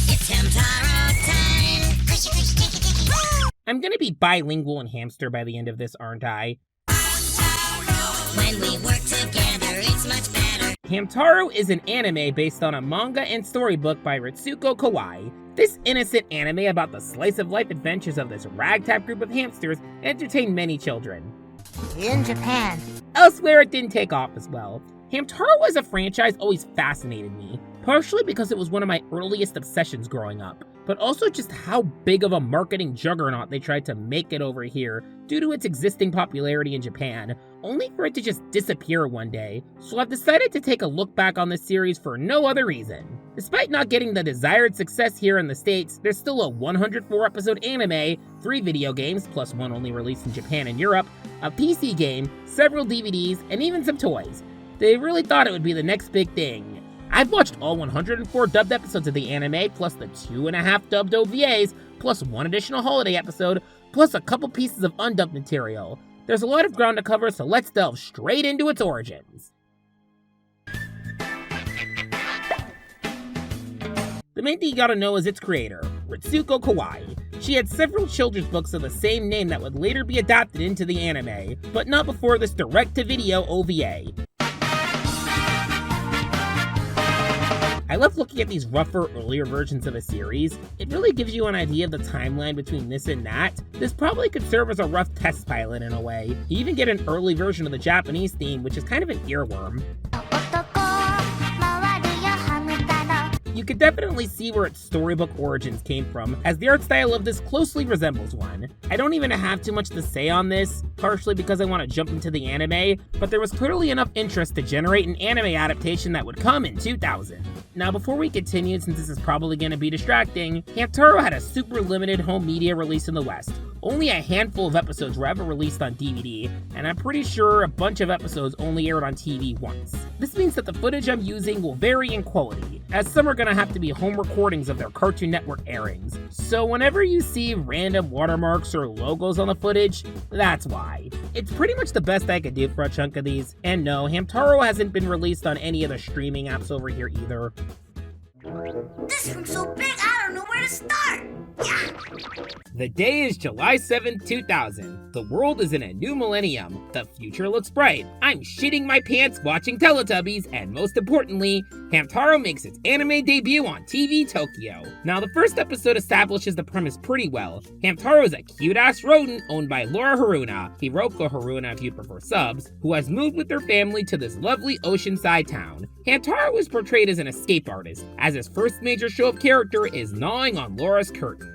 It's Hamtaro time. I'm gonna be bilingual in hamster by the end of this, aren't I? When we work together, it's much better. Hamtaro is an anime based on a manga and storybook by Ritsuko Kawai. This innocent anime about the slice-of-life adventures of this ragtag group of hamsters entertained many children. In Japan. Elsewhere, it didn't take off as well. Hamtaro as a franchise always fascinated me, partially because it was one of my earliest obsessions growing up, but also just how big of a marketing juggernaut they tried to make it over here due to its existing popularity in Japan, only for it to just disappear one day. So I've decided to take a look back on this series for no other reason. Despite not getting the desired success here in the States, there's still a 104 episode anime, 3 video games, plus one only released in Japan and Europe, a PC game, several DVDs, and even some toys. They really thought it would be the next big thing. I've watched all 104 dubbed episodes of the anime, plus the 2.5 dubbed OVAs, plus one additional holiday episode, plus a couple pieces of undubbed material. There's a lot of ground to cover, so let's delve straight into its origins. The main thing you gotta know is its creator, Ritsuko Kawai. She had several children's books of the same name that would later be adapted into the anime, but not before this direct-to-video OVA. I love looking at these rougher, earlier versions of a series. It really gives you an idea of the timeline between this and that. This probably could serve as a rough test pilot in a way. You even get an early version of the Japanese theme, which is kind of an earworm. You could definitely see where its storybook origins came from, as the art style of this closely resembles one. I don't even have too much to say on this, partially because I want to jump into the anime, but there was clearly enough interest to generate an anime adaptation that would come in 2000. Now before we continue, since this is probably going to be distracting, Hamtaro had a super limited home media release in the West. Only a handful of episodes were ever released on DVD, and I'm pretty sure a bunch of episodes only aired on TV once. This means that the footage I'm using will vary in quality, as some are gonna have to be home recordings of their Cartoon Network airings. So whenever you see random watermarks or logos on the footage, that's why. It's pretty much the best I could do for a chunk of these, and no, Hamtaro hasn't been released on any of the streaming apps over here either. This one's so big, I don't know where to start. Yeah. The day is July 7th, 2000. The world is in a new millennium. The future looks bright. I'm shitting my pants watching Teletubbies, and most importantly, Hamtaro makes its anime debut on TV Tokyo. Now, the first episode establishes the premise pretty well. Hamtaro is a cute-ass rodent owned by Laura Haruna, Hiroko Haruna if you prefer subs, who has moved with their family to this lovely oceanside town. Hamtaro is portrayed as an escape artist, as his first major show of character is gnawing on Laura's curtain.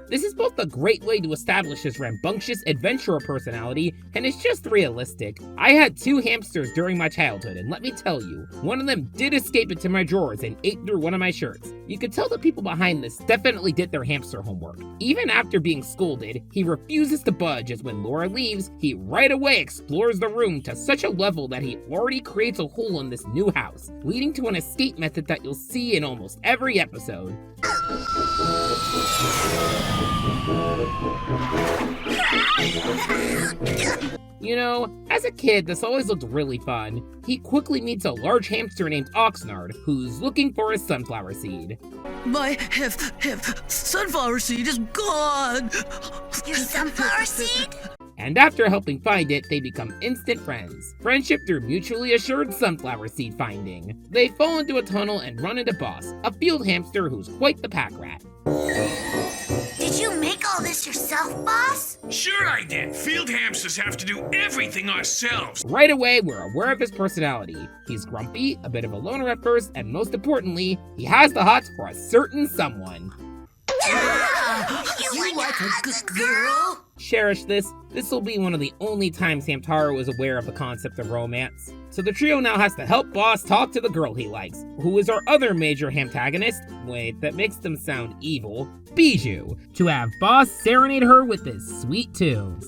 This is both a great way to establish his rambunctious adventurer personality, and it's just realistic. I had 2 hamsters during my childhood, and let me tell you, one of them did escape into my drawers and ate through one of my shirts. You could tell the people behind this definitely did their hamster homework. Even after being scolded, he refuses to budge, as when Laura leaves, he right away explores the room to such a level that he already creates a hole in this new house, leading to an escape method that you'll see in almost every episode. You know, as a kid, this always looked really fun. He quickly meets a large hamster named Oxnard, who's looking for his sunflower seed. My sunflower seed is gone! Your sunflower seed? And after helping find it, they become instant friends. Friendship through mutually assured sunflower seed finding. They fall into a tunnel and run into Boss, a field hamster who's quite the pack rat. Did you make all this yourself, boss? Sure I did. Field hamsters have to do everything ourselves. Right away, we're aware of his personality. He's grumpy, a bit of a loner at first, and most importantly, he has the hots for a certain someone. You like a good girl? Cherish this. This will be one of the only times Hamtaro is aware of the concept of romance. So the trio now has to help Boss talk to the girl he likes, who is our other major hamtagonist, wait, that makes them sound evil, Bijou, to have Boss serenade her with his sweet tunes.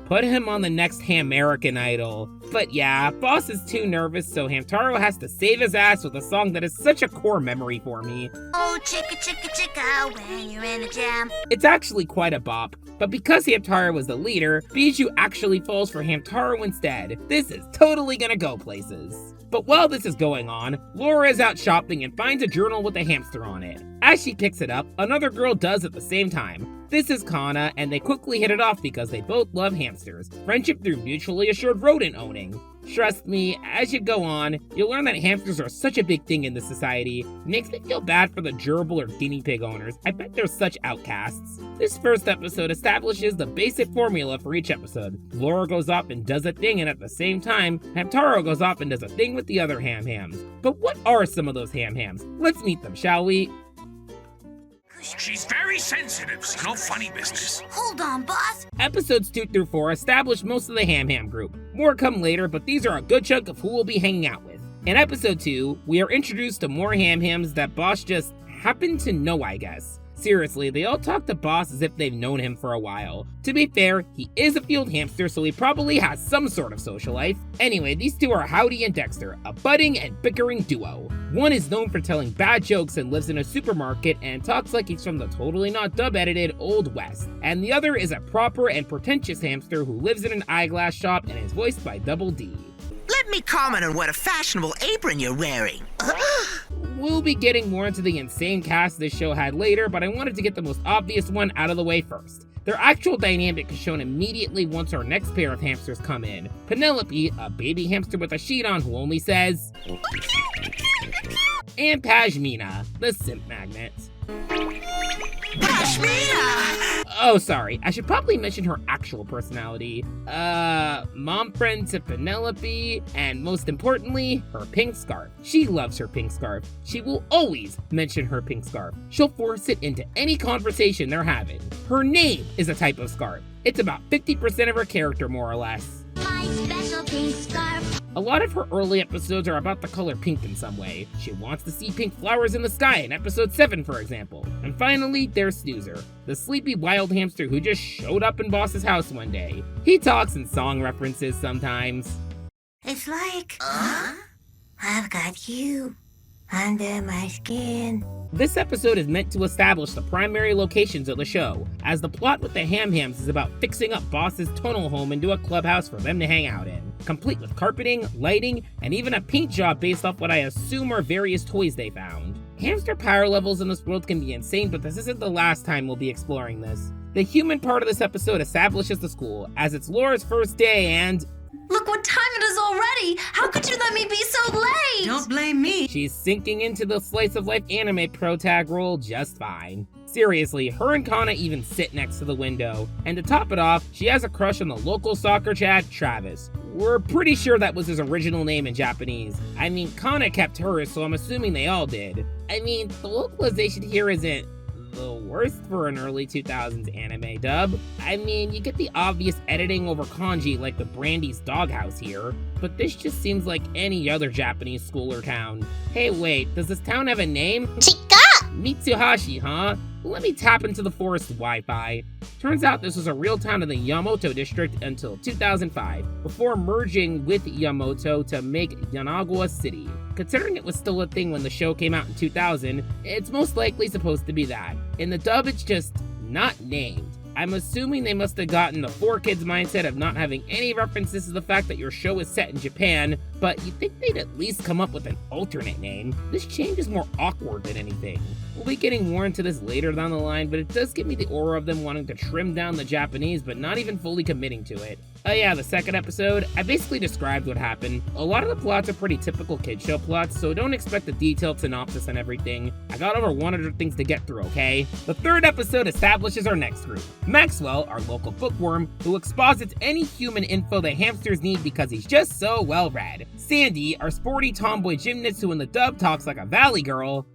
Put him on the next Hamerican Idol. But yeah, Boss is too nervous, so Hamtaro has to save his ass with a song that is such a core memory for me. Oh, chicka, chicka, chicka, when you're in a jam. It's actually quite a bop, but because Hamtaro was the leader, Bijou actually falls for Hamtaro instead. This is totally gonna go places. But while this is going on, Laura is out shopping and finds a journal with a hamster on it. As she picks it up, another girl does at the same time. This is Kana, and they quickly hit it off because they both love hamsters. Friendship through mutually assured rodent owning. Trust me, as you go on, you'll learn that hamsters are such a big thing in this society. It makes me feel bad for the gerbil or guinea pig owners. I bet they're such outcasts. This first episode establishes the basic formula for each episode. Laura goes off and does a thing, and at the same time, Hamtaro goes off and does a thing with the other ham-hams. But what are some of those ham-hams? Let's meet them, shall we? She's very sensitive, so no funny business. Hold on, boss. Episodes 2 through 4 establish most of the ham-ham group. More come later, but these are a good chunk of who we'll be hanging out with. In episode 2, we are introduced to more ham-hams that Boss just happened to know, I guess. Seriously, they all talk to Boss as if they've known him for a while. To be fair, he is a field hamster, so he probably has some sort of social life. Anyway, these two are Howdy and Dexter, a budding and bickering duo. One is known for telling bad jokes and lives in a supermarket and talks like he's from the totally not dub-edited Old West. And the other is a proper and pretentious hamster who lives in an eyeglass shop and is voiced by Double D. Let me comment on what a fashionable apron you're wearing. We'll be getting more into the insane cast this show had later, but I wanted to get the most obvious one out of the way first. Their actual dynamic is shown immediately once our next pair of hamsters come in. Penelope, a baby hamster with a sheet on who only says... and Pashmina, the simp magnet. Pashmina! Oh, sorry, I should probably mention her actual personality. Mom friend to Penelope, and most importantly, her pink scarf. She loves her pink scarf. She will always mention her pink scarf. She'll force it into any conversation they're having. Her name is a type of scarf. It's about 50% of her character, more or less. My special pink scarf. A lot of her early episodes are about the color pink in some way. She wants to see pink flowers in the sky in episode 7, for example. And finally, there's Snoozer, the sleepy wild hamster who just showed up in Boss's house one day. He talks in song references sometimes. It's like, I've got you under my skin. This episode is meant to establish the primary locations of the show, as the plot with the ham-hams is about fixing up Boss's tunnel home into a clubhouse for them to hang out in, complete with carpeting, lighting, and even a paint job based off what I assume are various toys they found. Hamster power levels in this world can be insane, but this isn't the last time we'll be exploring this. The human part of this episode establishes the school, as it's Laura's first day and... Look what time it is already! How could you let me be so late? Don't blame me. she's sinking into the slice-of-life anime protag role just fine. Seriously, her and Kana even sit next to the window. And to top it off, she has a crush on the local soccer Chad, Travis. We're pretty sure that was his original name in Japanese. I mean, Kana kept hers, so I'm assuming they all did. I mean, the localization here isn't the worst for an early 2000s anime dub. I mean, you get the obvious editing over kanji like the Brandy's doghouse here, but this just seems like any other Japanese school or town. Hey wait, does this town have a name? Chica! Mitsuhashi, huh? Let me tap into the forest Wi-Fi. Turns out this was a real town in the Yamato district until 2005, before merging with Yamato to make Yanagawa City. Considering it was still a thing when the show came out in 2000, it's most likely supposed to be that. In the dub, it's just not named. I'm assuming they must have gotten the 4Kids mindset of not having any references to the fact that your show is set in Japan, but you'd think they'd at least come up with an alternate name. This change is more awkward than anything. We'll be getting more into this later down the line, but it does give me the aura of them wanting to trim down the Japanese but not even fully committing to it. Oh yeah, the second episode, I basically described what happened. A lot of the plots are pretty typical kid show plots, so don't expect a detailed synopsis and everything. I got over 100 things to get through, okay? The third episode establishes our next group. Maxwell, our local bookworm, who exposits any human info that hamsters need because he's just so well read. Sandy, our sporty tomboy gymnast who in the dub talks like a valley girl.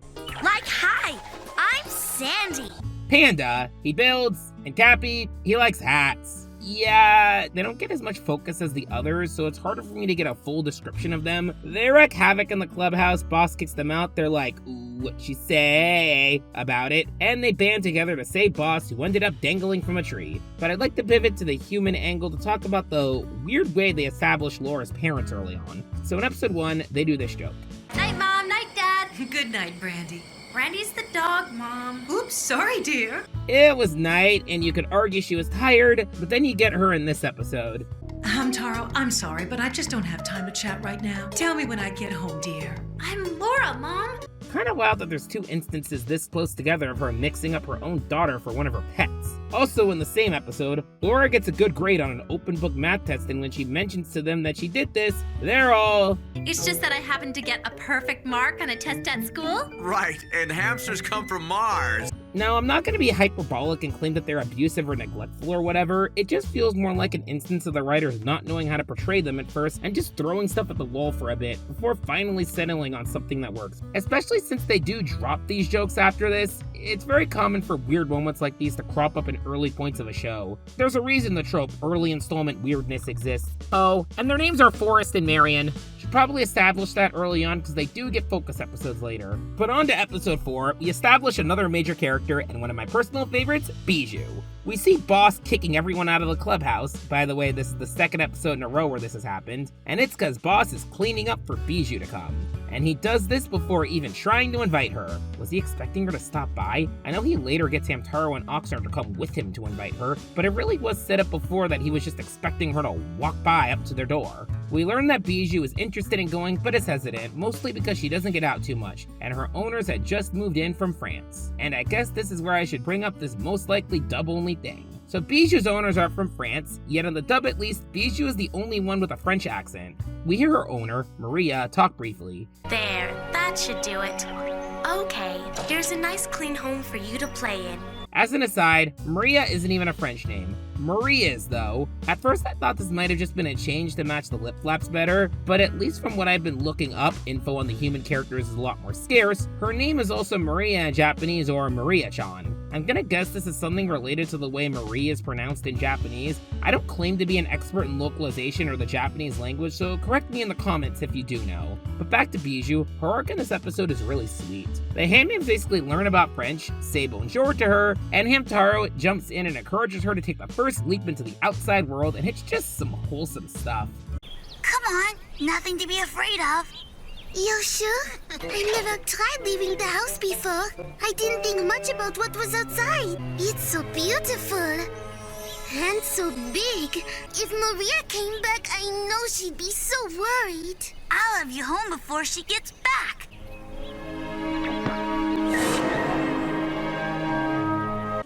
Like, hi, I'm Sandy. Panda, he builds, and Cappy, he likes hats. Yeah, they don't get as much focus as the others, so it's harder for me to get a full description of them. They wreak havoc in the clubhouse, Boss kicks them out, they're like, ooh, what she say about it, and they band together to save Boss, who ended up dangling from a tree. But I'd like to pivot to the human angle to talk about the weird way they established Laura's parents early on. So in episode 1, they do this joke. Night, Mom. Night, Dad. Good night, Brandy. Brandy's the dog, Mom. Oops, sorry, dear. It was night, and you could argue she was tired, but then you get her in this episode. Hamtaro, I'm sorry, but I just don't have time to chat right now. Tell me when I get home, dear. I'm Laura, Mom. Kinda wild that there's 2 instances this close together of her mixing up her own daughter for one of her pets. Also in the same episode, Laura gets a good grade on an open book math test, and when she mentions to them that she did this, they're all... It's just that I happened to get a perfect mark on a test at school. Right, and hamsters come from Mars. Now, I'm not going to be hyperbolic and claim that they're abusive or neglectful or whatever. It just feels more like an instance of the writers not knowing how to portray them at first and just throwing stuff at the wall for a bit before finally settling on something that works. Especially since they do drop these jokes after this. It's very common for weird moments like these to crop up in early points of a show. There's a reason the trope early installment weirdness exists. Oh, and their names are Forrest and Marion. Should probably establish that early on because they do get focus episodes later. But on to episode 4, we establish another major character and one of my personal favorites, Bijou. We see Boss kicking everyone out of the clubhouse. By the way, this is the 2nd episode in a row where this has happened. And it's because Boss is cleaning up for Bijou to come. And he does this before even trying to invite her. Was he expecting her to stop by? I know he later gets Hamtaro and Oxnard to come with him to invite her, but it really was set up before that he was just expecting her to walk by up to their door. We learn that Bijou is interested in going, but is hesitant, mostly because she doesn't get out too much, and her owners had just moved in from France. And I guess this is where I should bring up this most likely dub-only thing. So Bijou's owners are from France, yet on the dub at least, Bijou is the only one with a French accent. We hear her owner, Maria, talk briefly. There, that should do it. Okay, here's a nice clean home for you to play in. As an aside, Maria isn't even a French name. Marie is, though. At first I thought this might have just been a change to match the lip flaps better, but at least from what I've been looking up, info on the human characters is a lot more scarce. Her name is also Maria in Japanese, or Maria-chan. I'm gonna guess this is something related to the way Marie is pronounced in Japanese. I don't claim to be an expert in localization or the Japanese language, so correct me in the comments if you do know. But back to Bijou, her arc in this episode is really sweet. The handmaids basically learn about French, say bonjour to her, and Hamtaro jumps in and encourages her to take the first leap into the outside world, and it's just some wholesome stuff. Come on, nothing to be afraid of. You sure? I never tried leaving the house before. I didn't think much about what was outside. It's so beautiful. And so big. If Maria came back, I know she'd be so worried. I'll have you home before she gets back.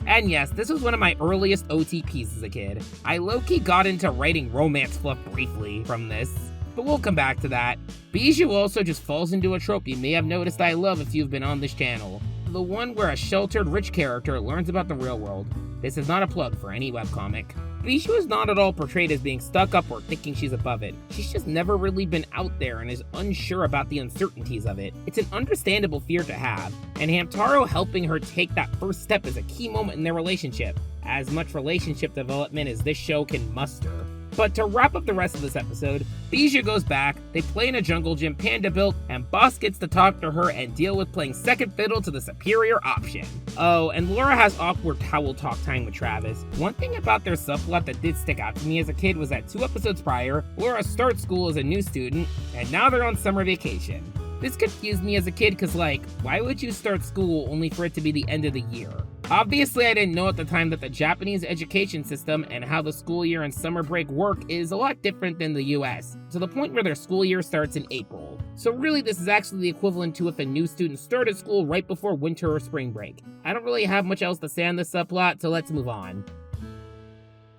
And yes, this was one of my earliest OTPs as a kid. I low-key got into writing romance fluff briefly from this, but we'll come back to that. Bijou also just falls into a trope you may have noticed I love if you've been on this channel. The one where a sheltered rich character learns about the real world. This is not a plug for any webcomic. Bijou is not at all portrayed as being stuck up or thinking she's above it. She's just never really been out there and is unsure about the uncertainties of it. It's an understandable fear to have, and Hamtaro helping her take that first step is a key moment in their relationship. As much relationship development as this show can muster. But to wrap up the rest of this episode, Bijou goes back, they play in a jungle gym Panda built, and Boss gets to talk to her and deal with playing second fiddle to the superior option. Oh, and Laura has awkward towel talk time with Travis. One thing about their subplot that did stick out to me as a kid was that 2 episodes prior, Laura starts school as a new student, and now they're on summer vacation. This confused me as a kid because, like, why would you start school only for it to be the end of the year? Obviously, I didn't know at the time that the Japanese education system and how the school year and summer break work is a lot different than the US, to the point where their school year starts in April. So really, this is actually the equivalent to if a new student started school right before winter or spring break. I don't really have much else to say on this subplot, so let's move on.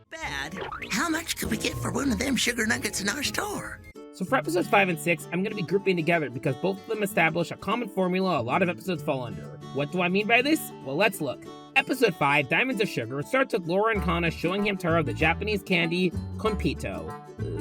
Bad. How much could we get for one of them sugar nuggets in our store? So for episodes 5 and 6, I'm going to be grouping together because both of them establish a common formula a lot of episodes fall under. What do I mean by this? Well, let's look. Episode 5, Diamonds of Sugar, starts with Laura and Kana showing Hamtaro the Japanese candy, konpito.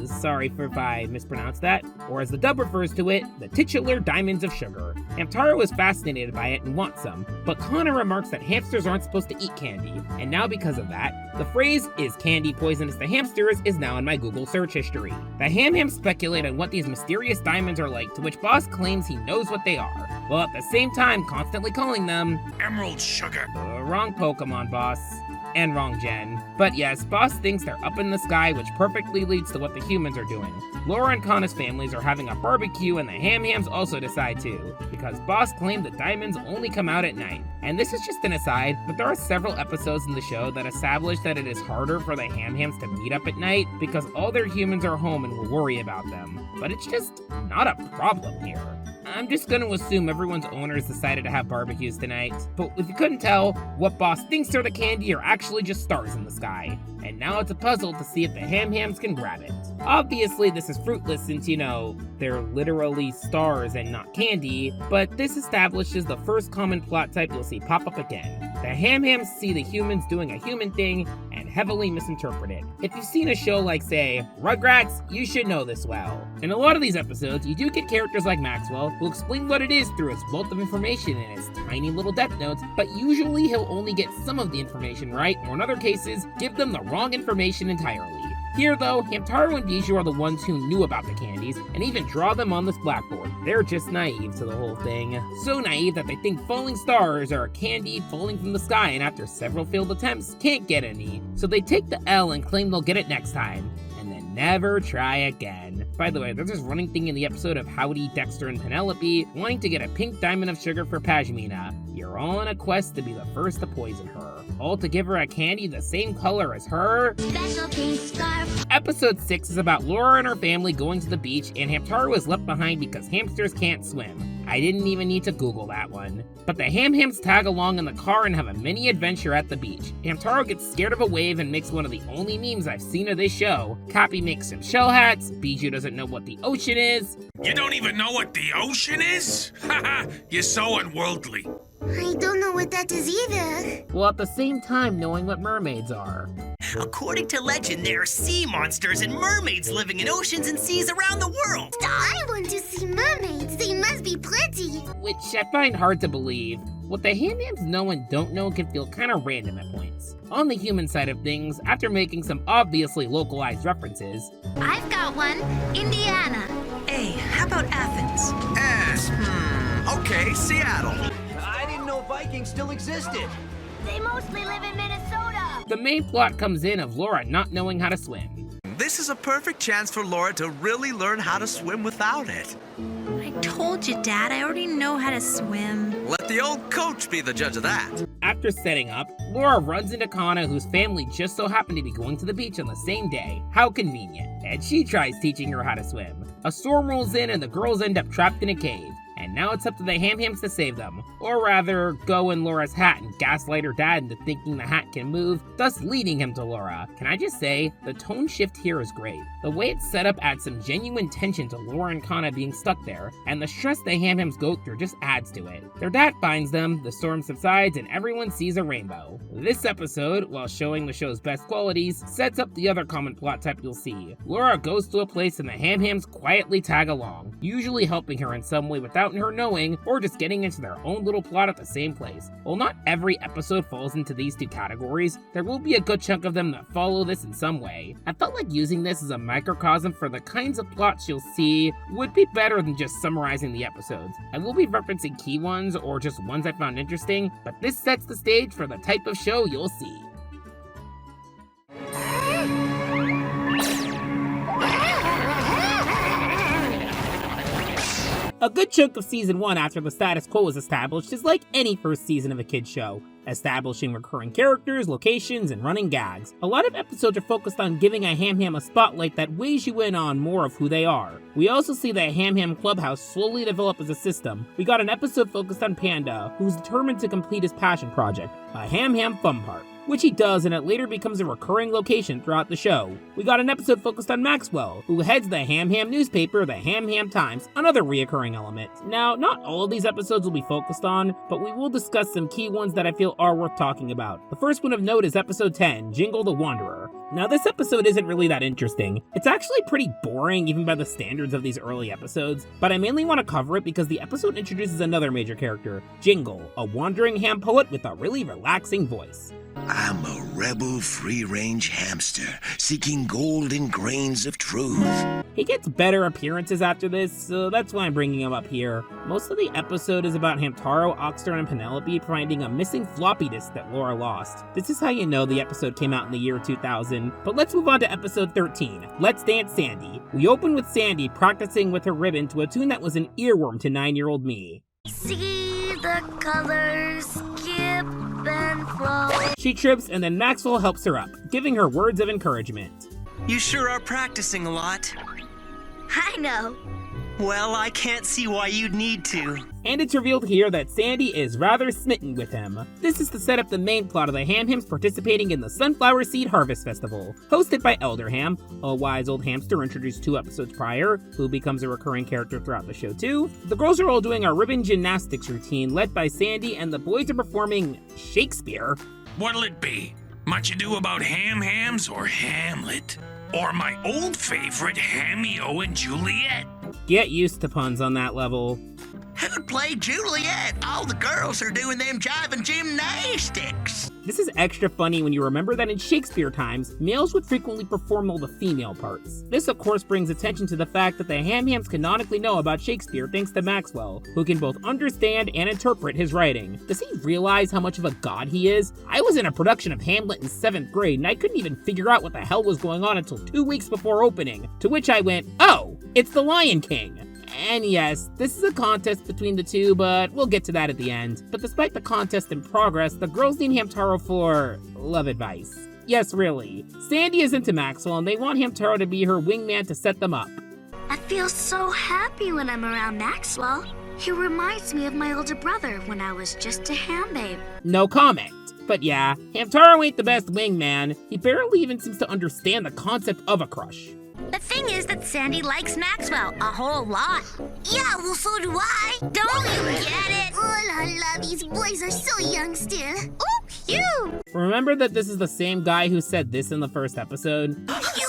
Sorry if I mispronounced that. Or as the dub refers to it, the titular diamonds of sugar. Hamtaro is fascinated by it and wants some, but Kana remarks that hamsters aren't supposed to eat candy, and now because of that, the phrase, "is candy poisonous to hamsters?" is now in my Google search history. The Ham speculate on what these mysterious diamonds are like, to which Boss claims he knows what they are, while at the same time constantly calling them Emerald sugar. wrong Pokemon, Boss. And wrong gen. But yes, Boss thinks they're up in the sky, which perfectly leads to what the humans are doing. Laura and Kana's families are having a barbecue, and the Hams also decide to, because Boss claimed the diamonds only come out at night. And this is just an aside, but there are several episodes in the show that establish that it is harder for the Hams to meet up at night because all their humans are home and will worry about them. But it's just not a problem here. I'm just gonna assume everyone's owners decided to have barbecues tonight. But if you couldn't tell, what Boss thinks are the candy are actually just stars in the sky. And now it's a puzzle to see if the Hams can grab it. Obviously, this is fruitless since, they're literally stars and not candy, but this establishes the first common plot type you'll see pop up again. The Hams see the humans doing a human thing and heavily misinterpret it. If you've seen a show like, say, Rugrats, you should know this well. In a lot of these episodes, you do get characters like Maxwell who explain what it is through his wealth of information and his tiny little death notes, but usually he'll only get some of the information right, or in other cases, give them the wrong information entirely. Here, though, Hamtaro and Bijou are the ones who knew about the candies, and even draw them on this blackboard. They're just naive to the whole thing. So naive that they think falling stars are a candy falling from the sky, and after several failed attempts, can't get any. So they take the L and claim they'll get it next time, and then never try again. By the way, there's this running thing in the episode of Howdy, Dexter, and Penelope wanting to get a pink diamond of sugar for Pashmina. You're all on a quest to be the first to poison her. All to give her a candy the same color as her. Special pink scarf. Episode 6 is about Laura and her family going to the beach, and Hamtaro is left behind because hamsters can't swim. I didn't even need to Google that one. But the Hams tag along in the car and have a mini adventure at the beach. Hamtaro gets scared of a wave and makes one of the only memes I've seen of this show. Cappy makes some shell hats, Bijou doesn't know what the ocean is. You don't even know what the ocean is? Haha, you're so unworldly. I don't know what that is either. While at the same time knowing what mermaids are. According to legend, there are sea monsters and mermaids living in oceans and seas around the world. I want to see mermaids. They must be pretty. Which I find hard to believe. What the Hams know and don't know can feel kind of random at points. On the human side of things, after making some obviously localized references, I've got one. Indiana. Hey, how about Athens? Yes, okay, Seattle. I didn't know Vikings still existed. They mostly live in Minnesota. the main plot comes in of Laura not knowing how to swim. This is a perfect chance for Laura to really learn how to swim without it. I told you, Dad, I already know how to swim. Let the old coach be the judge of that. After setting up, Laura runs into Kana, whose family just so happened to be going to the beach on the same day. How convenient. And she tries teaching her how to swim. A storm rolls in and the girls end up trapped in a cave. And now it's up to the Ham-Hams to save them. Or rather, go in Laura's hat and gaslight her dad into thinking the hat can move, thus leading him to Laura. Can I just say, the tone shift here is great. The way it's set up adds some genuine tension to Laura and Kana being stuck there, and the stress the Ham-Hams go through just adds to it. Their dad finds them, the storm subsides, and everyone sees a rainbow. This episode, while showing the show's best qualities, sets up the other common plot type you'll see. Laura goes to a place and the Ham-Hams quietly tag along, usually helping her in some way without her knowing, or just getting into their own little plot at the same place. While not every episode falls into these two categories, there will be a good chunk of them that follow this in some way. I felt like using this as a microcosm for the kinds of plots you'll see would be better than just summarizing the episodes. I will be referencing key ones or just ones I found interesting, but this sets the stage for the type of show you'll see. A good chunk of Season 1 after the status quo was established is like any first season of a kid's show, establishing recurring characters, locations, and running gags. A lot of episodes are focused on giving a Ham-Ham a spotlight that weighs you in on more of who they are. We also see the Ham-Ham Clubhouse slowly develop as a system. We got an episode focused on Panda, who's determined to complete his passion project, a Ham-Ham Fun Park. which he does, and it later becomes a recurring location throughout the show. We got an episode focused on Maxwell, who heads the Ham newspaper, the Ham Times, another reoccurring element. Now, not all of these episodes will be focused on, but we will discuss some key ones that I feel are worth talking about. The first one of note is episode 10, Jingle the Wanderer. Now, this episode isn't really that interesting. It's actually pretty boring even by the standards of these early episodes, but I mainly want to cover it because the episode introduces another major character, Jingle, a wandering ham poet with a really relaxing voice. I'm a rebel free-range hamster, seeking golden grains of truth. He gets better appearances after this, so that's why I'm bringing him up here. Most of the episode is about Hamtaro, Oxstern, and Penelope finding a missing floppy disk that Laura lost. This is how you know the episode came out in the year 2000, but let's move on to episode 13, Let's Dance Sandy. We open with Sandy practicing with her ribbon to a tune that was an earworm to 9-year-old me. See the colors, skip and flow. She trips, and then Maxwell helps her up, giving her words of encouragement. You sure are practicing a lot. I know. Well, I can't see why you'd need to. And it's revealed here that Sandy is rather smitten with him. This is to set up the main plot of the Ham participating in the Sunflower Seed Harvest Festival, hosted by Elder Ham, a wise old hamster introduced 2 episodes prior, who becomes a recurring character throughout the show too. The girls are all doing a ribbon gymnastics routine led by Sandy, and the boys are performing Shakespeare. What'll it be? Much Ado About Hams or Hamlet? Or my old favorite, Hameo and Juliet? Get used to puns on that level. Who'd play Juliet? All the girls are doing them jiving gymnastics. This is extra funny when you remember that in Shakespeare times, males would frequently perform all the female parts. This of course brings attention to the fact that the Hams canonically know about Shakespeare thanks to Maxwell, who can both understand and interpret his writing. Does he realize how much of a god he is? I was in a production of Hamlet in 7th grade and I couldn't even figure out what the hell was going on until 2 weeks before opening, to which I went, oh, it's the Lion King. And yes, this is a contest between the two, but we'll get to that at the end. But despite the contest in progress, the girls need Hamtaro for love advice. Yes, really. Sandy is into Maxwell, and they want Hamtaro to be her wingman to set them up. I feel so happy when I'm around Maxwell. He reminds me of my older brother when I was just a ham babe. No comment. But yeah, Hamtaro ain't the best wingman. He barely even seems to understand the concept of a crush. The thing is that Sandy likes Maxwell a whole lot. Yeah, well, so do I. Don't you get it? Oh la la, these boys are so young still. Oh, you! Remember that this is the same guy who said this in the first episode?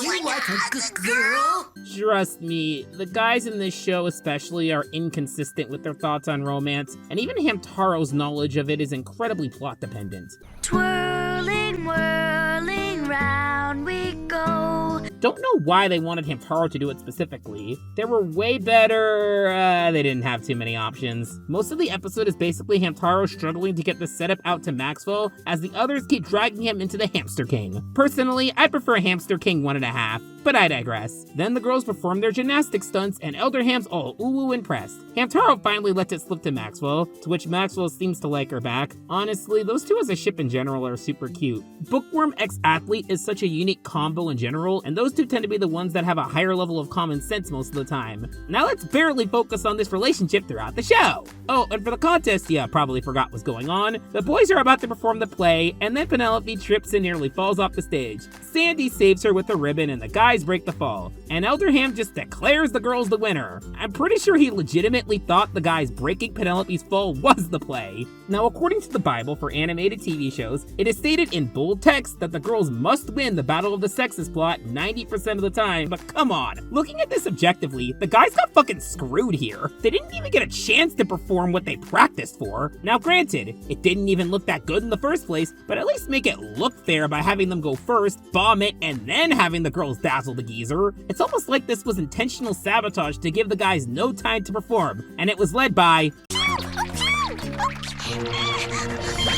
You like a good girl? Trust me, the guys in this show especially are inconsistent with their thoughts on romance, and even Hamtaro's knowledge of it is incredibly plot dependent. Twirling, whirling, round we go. Don't know why they wanted Hamtaro to do it specifically. There were way better, they didn't have too many options. Most of the episode is basically Hamtaro struggling to get the setup out to Maxwell, as the others keep dragging him into the Hamster King. Personally, I prefer Hamster King 1.5, but I digress. Then the girls perform their gymnastic stunts, and Elder Ham's all ooh impressed. Hamtaro finally lets it slip to Maxwell, to which Maxwell seems to like her back. Honestly, those two as a ship in general are super cute. Bookworm x Athlete is such a unique combo in general, and those two tend to be the ones that have a higher level of common sense most of the time. Now let's barely focus on this relationship throughout the show. Oh, and for the contest, yeah, probably forgot what's going on. The boys are about to perform the play, and then Penelope trips and nearly falls off the stage. Sandy saves her with a ribbon, and the guys break the fall. And Elder Ham just declares the girls the winner. I'm pretty sure he legitimately thought the guys breaking Penelope's fall was the play. Now, according to the Bible for animated TV shows, it is stated in bold text that the girls must win the Battle of the Sexes plot 90% of the time, but come on. Looking at this objectively, the guys got fucking screwed here. They didn't even get a chance to perform what they practiced for. Now granted, it didn't even look that good in the first place, but at least make it look fair by having them go first, bomb it, and then having the girls dazzle the geezer. It's almost like this was intentional sabotage to give the guys no time to perform, and it was led by...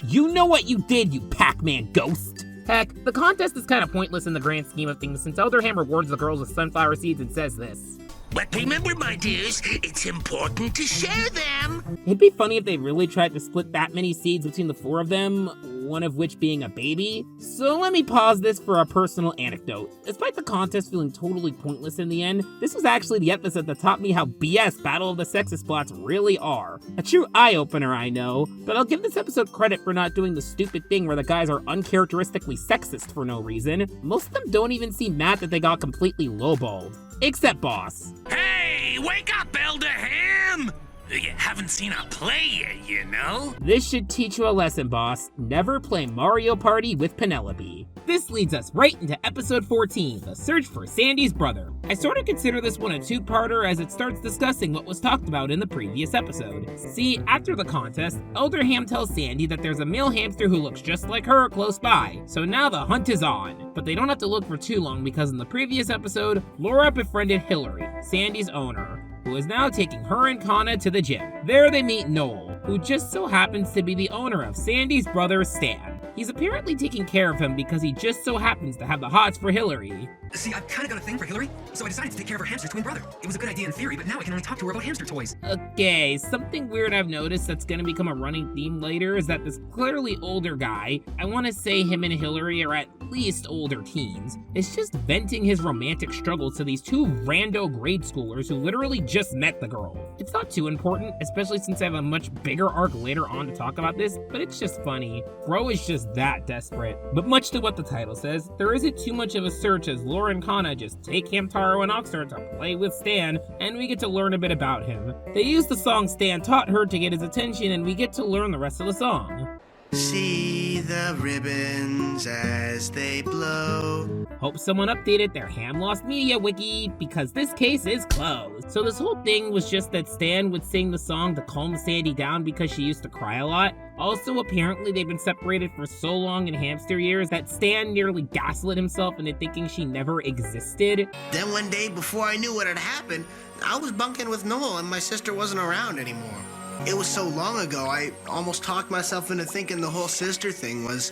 You know what you did, you Pac-Man ghost! Heck, the contest is kind of pointless in the grand scheme of things since Elder Ham rewards the girls with sunflower seeds and says this. But remember, my dears, it's important to share them. It'd be funny if they really tried to split that many seeds between the 4 of them. one of which being a baby. So let me pause this for a personal anecdote. Despite the contest feeling totally pointless in the end, this was actually the episode that taught me how BS Battle of the Sexes plots really are. A true eye-opener, I know, but I'll give this episode credit for not doing the stupid thing where the guys are uncharacteristically sexist for no reason. Most of them don't even seem mad that they got completely lowballed. Except Boss. Hey, wake up, Elder Ham! You haven't seen a play yet, you know? This should teach you a lesson, Boss. Never play Mario Party with Penelope. This leads us right into episode 14, The Search for Sandy's Brother. I sort of consider this one a two-parter as it starts discussing what was talked about in the previous episode. See, after the contest, Elder Ham tells Sandy that there's a male hamster who looks just like her close by, so now the hunt is on. But they don't have to look for too long because in the previous episode, Laura befriended Hillary, Sandy's owner, who is now taking her and Kana to the gym. There they meet Noel, who just so happens to be the owner of Sandy's brother, Stan. He's apparently taking care of him because he just so happens to have the hots for Hillary. See, I've kind of got a thing for Hillary, so I decided to take care of her hamster twin brother. It was a good idea in theory, but now I can only talk to her about hamster toys. Okay, something weird I've noticed that's gonna become a running theme later is that this clearly older guy, I wanna say him and Hillary are at least older teens, is just venting his romantic struggles to these two rando grade schoolers who literally just met the girl. It's not too important, especially since I have a much bigger arc later on to talk about this, but it's just funny. Bro is just that desperate. But much to what the title says, there isn't too much of a search as Laura and Kana just take Hamtaro and Oxnard to play with Stan, and we get to learn a bit about him. They use the song Stan taught her to get his attention, and we get to learn the rest of the song. See the ribbons as they blow. Hope someone updated their Ham Lost Media wiki, because this case is closed. So this whole thing was just that Stan would sing the song to calm Sandy down because she used to cry a lot. Also, apparently they've been separated for so long in hamster years that Stan nearly gaslit himself into thinking she never existed. Then one day, before I knew what had happened, I was bunking with Noel and my sister wasn't around anymore. It was so long ago, I almost talked myself into thinking the whole sister thing was,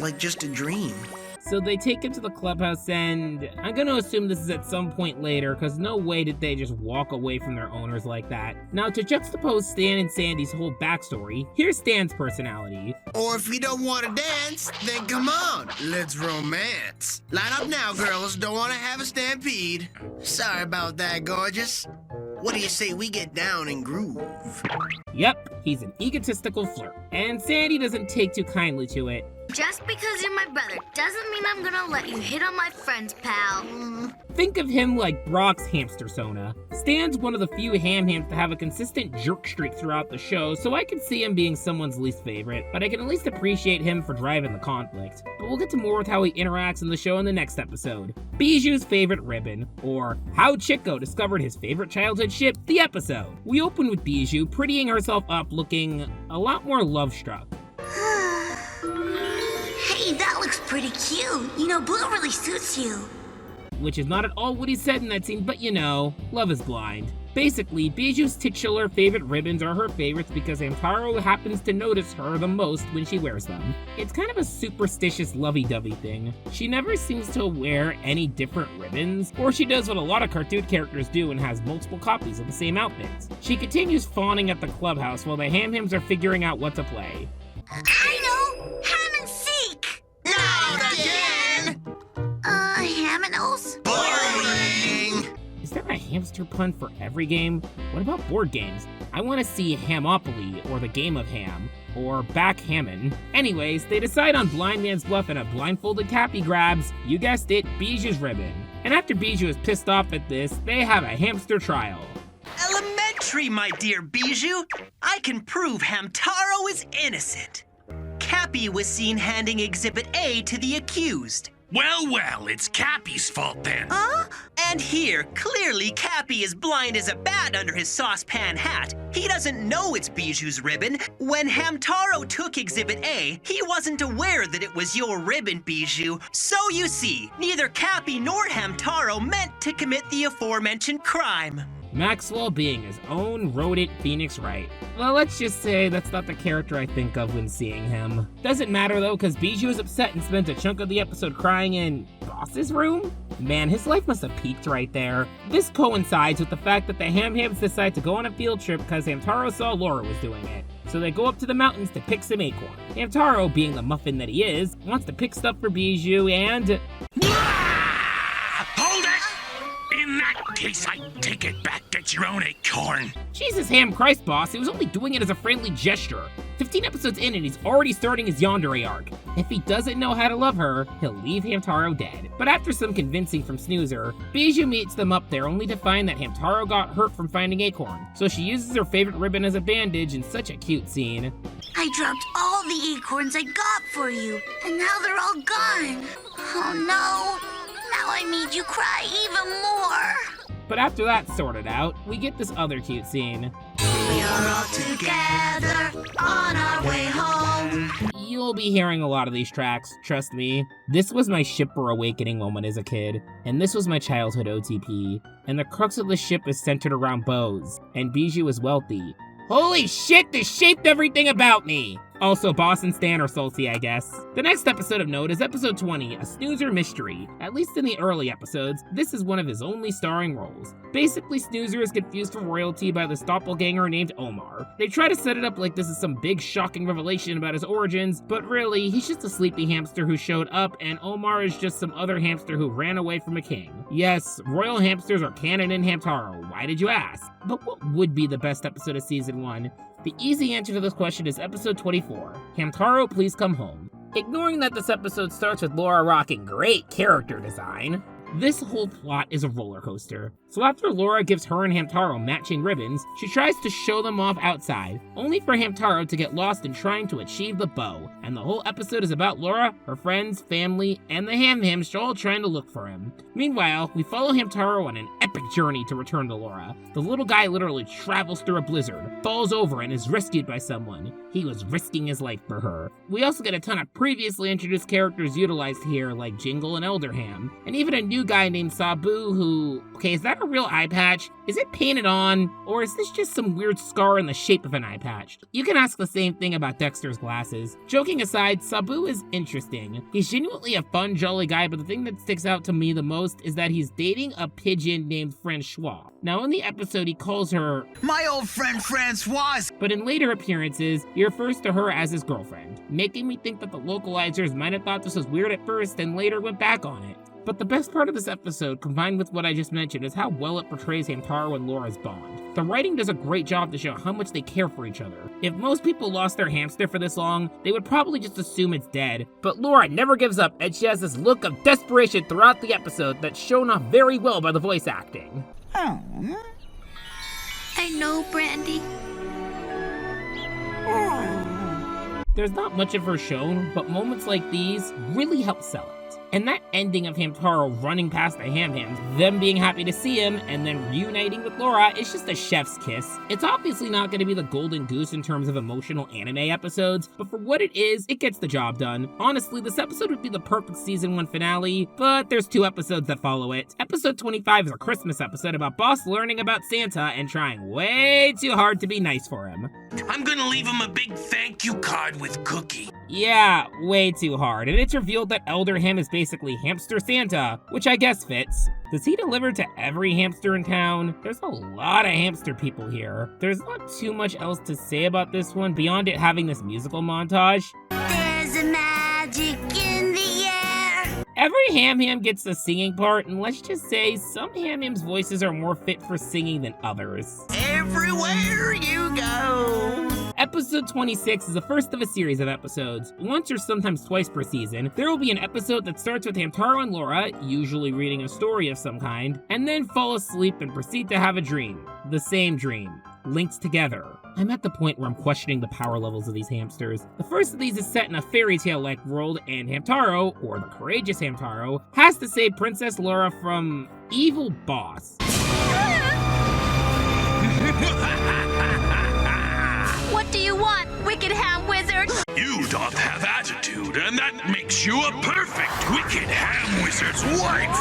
like just a dream. So they take him to the clubhouse, and I'm gonna assume this is at some point later, because no way did they just walk away from their owners like that. Now, to juxtapose Stan and Sandy's whole backstory, here's Stan's personality. Or if you don't want to dance, then come on, let's romance. Line up now, girls, don't want to have a stampede. Sorry about that, gorgeous. What do you say we get down and groove? Yep, he's an egotistical flirt, and Sandy doesn't take too kindly to it. Just because you're my brother doesn't mean I'm gonna let you hit on my friends, pal. Think of him like Brock's hamster Sona. Stan's one of the few ham-hams to have a consistent jerk streak throughout the show, so I can see him being someone's least favorite, but I can at least appreciate him for driving the conflict. But we'll get to more with how he interacts in the show in the next episode. Bijou's favorite ribbon, or How Chico discovered his favorite childhood ship, the episode. We open with Bijou prettying herself up looking a lot more love-struck. Hey, that looks pretty cute. Blue really suits you. Which is not at all what he said in that scene, but love is blind. Basically, Bijou's titular favorite ribbons are her favorites because Hamtaro happens to notice her the most when she wears them. It's kind of a superstitious lovey-dovey thing. She never seems to wear any different ribbons, or she does what a lot of cartoon characters do and has multiple copies of the same outfits. She continues fawning at the clubhouse while the Ham-Hams are figuring out what to play. I know! Ham and seek! Not again! Ham and O's? Boring! Is there a hamster pun for every game? What about board games? I want to see Hamopoly, or the Game of Ham, or Backhammon. Anyways, they decide on Blind Man's Bluff and a blindfolded Cappy grabs, you guessed it, Bijou's ribbon. And after Bijou is pissed off at this, they have a hamster trial. Elementary, my dear Bijou. I can prove Hamtaro is innocent. Cappy was seen handing Exhibit A to the accused. Well, it's Cappy's fault then. And here, clearly Cappy is blind as a bat under his saucepan hat. He doesn't know it's Bijou's ribbon. When Hamtaro took Exhibit A, he wasn't aware that it was your ribbon, Bijou. So you see, neither Cappy nor Hamtaro meant to commit the aforementioned crime. Maxwell being his own rodent Phoenix Wright. Well, let's just say that's not the character I think of when seeing him. Doesn't matter though, because Bijou is upset and spent a chunk of the episode crying in Boss's room? Man, his life must have peaked right there. This coincides with the fact that the Ham-Hams decide to go on a field trip because Hamtaro saw Laura was doing it. So they go up to the mountains to pick some acorn. Hamtaro, being the muffin that he is, wants to pick stuff for Bijou and... Hold it! In that case, I take it back. Get your own acorn. Jesus, Ham Christ, boss. He was only doing it as a friendly gesture. 15 episodes in and he's already starting his yandere arc. If he doesn't know how to love her, he'll leave Hamtaro dead. But after some convincing from Snoozer, Bijou meets them up there only to find that Hamtaro got hurt from finding acorn. So she uses her favorite ribbon as a bandage in such a cute scene. I dropped all the acorns I got for you, and now they're all gone. Oh no. Now I made you cry even more. But after that's sorted out, we get this other cute scene. We are all together on our way home. You'll be hearing a lot of these tracks, trust me. This was my shipper awakening moment as a kid, and this was my childhood OTP. And the crux of the ship is centered around bows, and Bijou is wealthy. Holy shit, this shaped everything about me! Also, Boss and Stan are salty, I guess. The next episode of note is episode 20, A Snoozer Mystery. At least in the early episodes, this is one of his only starring roles. Basically, Snoozer is confused for royalty by this doppelganger named Omar. They try to set it up like this is some big shocking revelation about his origins, but really, he's just a sleepy hamster who showed up, and Omar is just some other hamster who ran away from a king. Yes, royal hamsters are canon in Hamtaro, why did you ask? But what would be the best episode of season 1? The easy answer to this question is episode 24, Hamtaro, Please Come Home. Ignoring that this episode starts with Laura rocking great character design, this whole plot is a roller coaster. So after Laura gives her and Hamtaro matching ribbons, she tries to show them off outside, only for Hamtaro to get lost in trying to achieve the bow. And the whole episode is about Laura, her friends, family, and the Ham-Hams all trying to look for him. Meanwhile, we follow Hamtaro on an epic journey to return to Laura. The little guy literally travels through a blizzard, falls over, and is rescued by someone. He was risking his life for her. We also get a ton of previously introduced characters utilized here, like Jingle and Elder Ham, and even a new guy named Sabu who... Okay, is that a real eye patch? Is it painted on? Or is this just some weird scar in the shape of an eye patch? You can ask the same thing about Dexter's glasses. Joking aside, Sabu is interesting. He's genuinely a fun, jolly guy, but the thing that sticks out to me the most is that he's dating a pigeon named Francois. Now in the episode, he calls her my old friend Francois, but in later appearances, he refers to her as his girlfriend, making me think that the localizers might have thought this was weird at first and later went back on it. But the best part of this episode, combined with what I just mentioned, is how well it portrays Hamtaro and Laura's bond. The writing does a great job to show how much they care for each other. If most people lost their hamster for this long, they would probably just assume it's dead. But Laura never gives up, and she has this look of desperation throughout the episode that's shown off very well by the voice acting. I know, Brandy. There's not much of her shown, but moments like these really help sell it. And that ending of Hamtaro running past the Ham-Hams, them being happy to see him, and then reuniting with Laura is just a chef's kiss. It's obviously not going to be the golden goose in terms of emotional anime episodes, but for what it is, it gets the job done. Honestly, this episode would be the perfect season 1 finale, but there's 2 episodes that follow it. Episode 25 is a Christmas episode about Boss learning about Santa and trying way too hard to be nice for him. I'm gonna leave him a big thank you card with cookie. Yeah, way too hard, and it's revealed that Elder Ham is basically Hamster Santa, which I guess fits. Does he deliver to every hamster in town? There's a lot of hamster people here. There's not too much else to say about this one beyond it having this musical montage. There's a magic in the air. Every Ham-Ham gets the singing part, and let's just say some Ham-Hams' voices are more fit for singing than others. Everywhere you go. Episode 26 is the first of a series of episodes. Once or sometimes twice per season, there will be an episode that starts with Hamtaro and Laura, usually reading a story of some kind, and then fall asleep and proceed to have a dream. The same dream. Linked together. I'm at the point where I'm questioning the power levels of these hamsters. The first of these is set in a fairy tale-like world, and Hamtaro, or the courageous Hamtaro, has to save Princess Laura from evil boss. What do you want, wicked ham wizard? You doth have attitude, and that makes you a perfect wicked ham wizard's wife.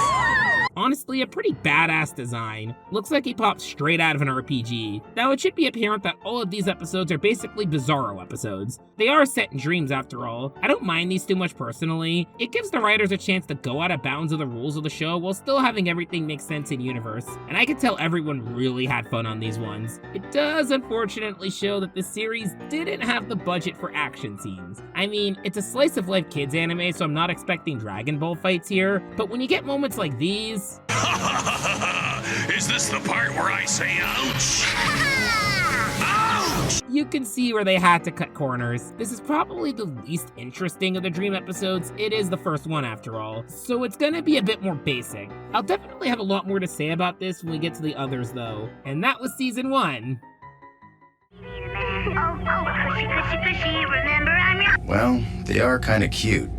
honestly a pretty badass design. Looks like he popped straight out of an RPG. Now it should be apparent that all of these episodes are basically Bizarro episodes. They are set in dreams after all. I don't mind these too much personally. It gives the writers a chance to go out of bounds of the rules of the show while still having everything make sense in universe. And I can tell everyone really had fun on these ones. It does unfortunately show that this series didn't have the budget for action scenes. I mean, it's a slice of life kids anime, so I'm not expecting Dragon Ball fights here, but when you get moments like these... Is this the part where I say ouch? Ouch! You can see where they had to cut corners. This is probably the least interesting of the Dream episodes. It is the first one after all, so it's gonna be a bit more basic. I'll definitely have a lot more to say about this when we get to the others though. And that was season 1. Well, they are kinda cute.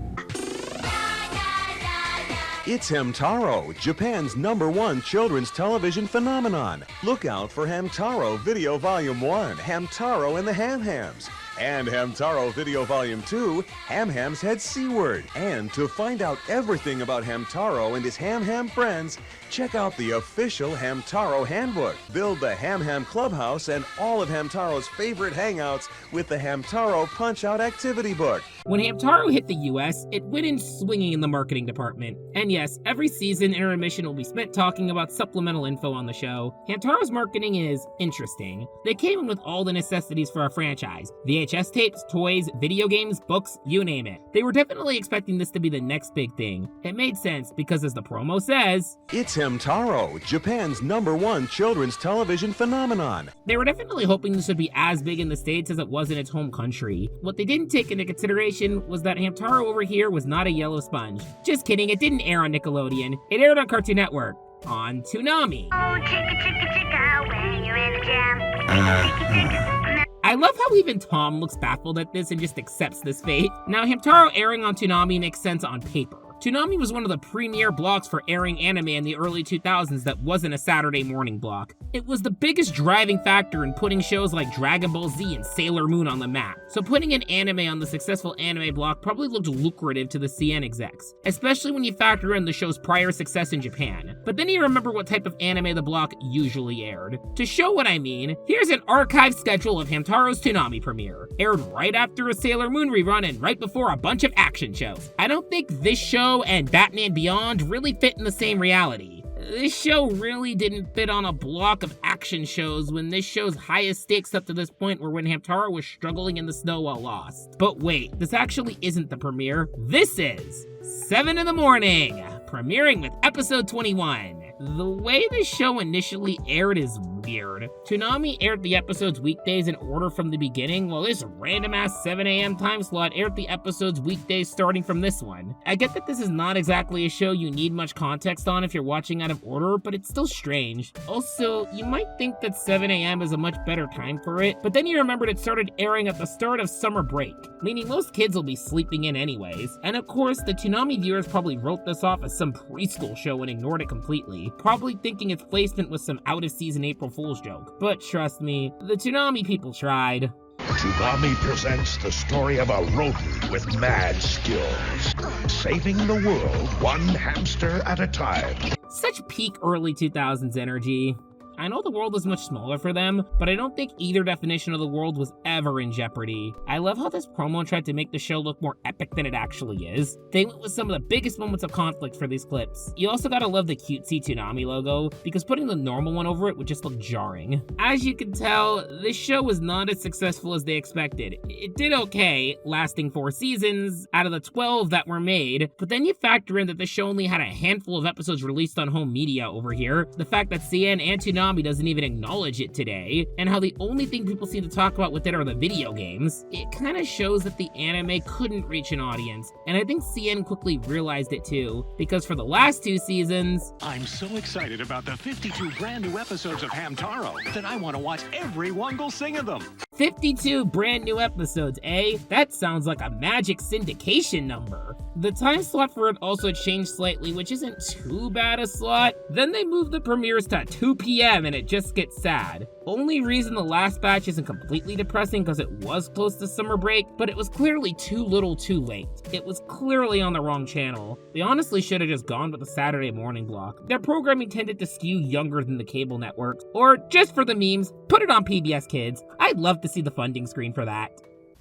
It's Hamtaro, Japan's #1 children's television phenomenon. Look out for Hamtaro Video Volume 1, Hamtaro and the Ham Hams. And Hamtaro Video Volume 2, Ham Hams Head Seaward. And to find out everything about Hamtaro and his Ham Ham friends, check out the official Hamtaro Handbook. Build the Ham Ham Clubhouse and all of Hamtaro's favorite hangouts with the Hamtaro Punch-Out Activity Book. When Hamtaro hit the US, it went in swinging in the marketing department. And yes, every season intermission will be spent talking about supplemental info on the show. Hamtaro's marketing is interesting. They came in with all the necessities for a franchise. VHS tapes, toys, video games, books, you name it. They were definitely expecting this to be the next big thing. It made sense because as the promo says, it's Hamtaro, Japan's #1 children's television phenomenon. They were definitely hoping this would be as big in the States as it was in its home country. What they didn't take into consideration was that Hamtaro over here was not a yellow sponge. Just kidding, it didn't air on Nickelodeon. It aired on Cartoon Network. On Toonami. Oh, chicka, chicka, chicka, when you're in the jam. I love how even Tom looks baffled at this and just accepts this fate. Now, Hamtaro airing on Toonami makes sense on paper. Toonami was one of the premier blocks for airing anime in the early 2000s that wasn't a Saturday morning block. It was the biggest driving factor in putting shows like Dragon Ball Z and Sailor Moon on the map. So putting an anime on the successful anime block probably looked lucrative to the CN execs, especially when you factor in the show's prior success in Japan. But then you remember what type of anime the block usually aired. To show what I mean, here's an archived schedule of Hamtaro's Toonami premiere. Aired right after a Sailor Moon rerun and right before a bunch of action shows. I don't think this show and Batman Beyond really fit in the same reality. This show really didn't fit on a block of action shows when this show's highest stakes up to this point were when Hamtaro was struggling in the snow while lost. But wait, this actually isn't the premiere. This is 7 in the morning, premiering with episode 21. The way the show initially aired is weird. Toonami aired the episodes weekdays in order from the beginning, while this random-ass 7 a.m. time slot aired the episodes weekdays starting from this one. I get that this is not exactly a show you need much context on if you're watching out of order, but it's still strange. Also, you might think that 7 a.m. is a much better time for it, but then you remembered it started airing at the start of summer break, meaning most kids will be sleeping in anyways. And of course, the Toonami viewers probably wrote this off as some preschool show and ignored it completely, probably thinking its placement was some out-of-season April Fool's joke. But trust me, the Toonami people tried. Toonami presents the story of a rodent with mad skills, saving the world one hamster at a time. Such peak early 2000s energy. I know the world is much smaller for them, but I don't think either definition of the world was ever in jeopardy. I love how this promo tried to make the show look more epic than it actually is. They went with some of the biggest moments of conflict for these clips. You also gotta love the cutesy Toonami logo, because putting the normal one over it would just look jarring. As you can tell, this show was not as successful as they expected. It did okay, lasting 4 seasons out of the 12 that were made, but then you factor in that the show only had a handful of episodes released on home media over here, the fact that CN and Toonami doesn't even acknowledge it today, and how the only thing people seem to talk about with it are the video games, it kind of shows that the anime couldn't reach an audience, and I think CN quickly realized it too, because for the last 2 seasons... I'm so excited about the 52 brand new episodes of Hamtaro that I want to watch every one sing of them. 52 brand new episodes, eh? That sounds like a magic syndication number. The time slot for it also changed slightly, which isn't too bad a slot. Then they moved the premieres to 2 p.m. and it just gets sad. Only reason the last batch isn't completely depressing because it was close to summer break, but it was clearly too little too late. It was clearly on the wrong channel. They honestly should have just gone with the Saturday morning block. Their programming tended to skew younger than the cable networks. Or, just for the memes, put it on PBS Kids. I'd love to see the funding screen for that.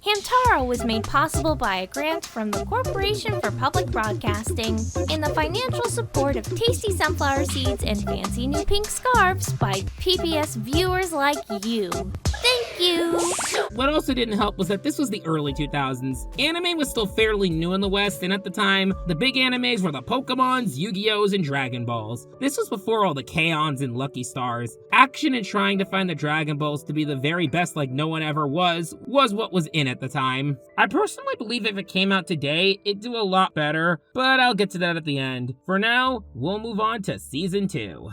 Hamtaro was made possible by a grant from the Corporation for Public Broadcasting and the financial support of tasty sunflower seeds and fancy new pink scarves by PBS viewers like you. Thank you! What also didn't help was that this was the early 2000s. Anime was still fairly new in the West, and at the time, the big animes were the Pokemons, Yu-Gi-Ohs, and Dragon Balls. This was before all the K-Ons and Lucky Stars. Action and trying to find the Dragon Balls to be the very best like no one ever was what was in at the time. I personally believe if it came out today, it'd do a lot better, but I'll get to that at the end. For now, we'll move on to Season 2.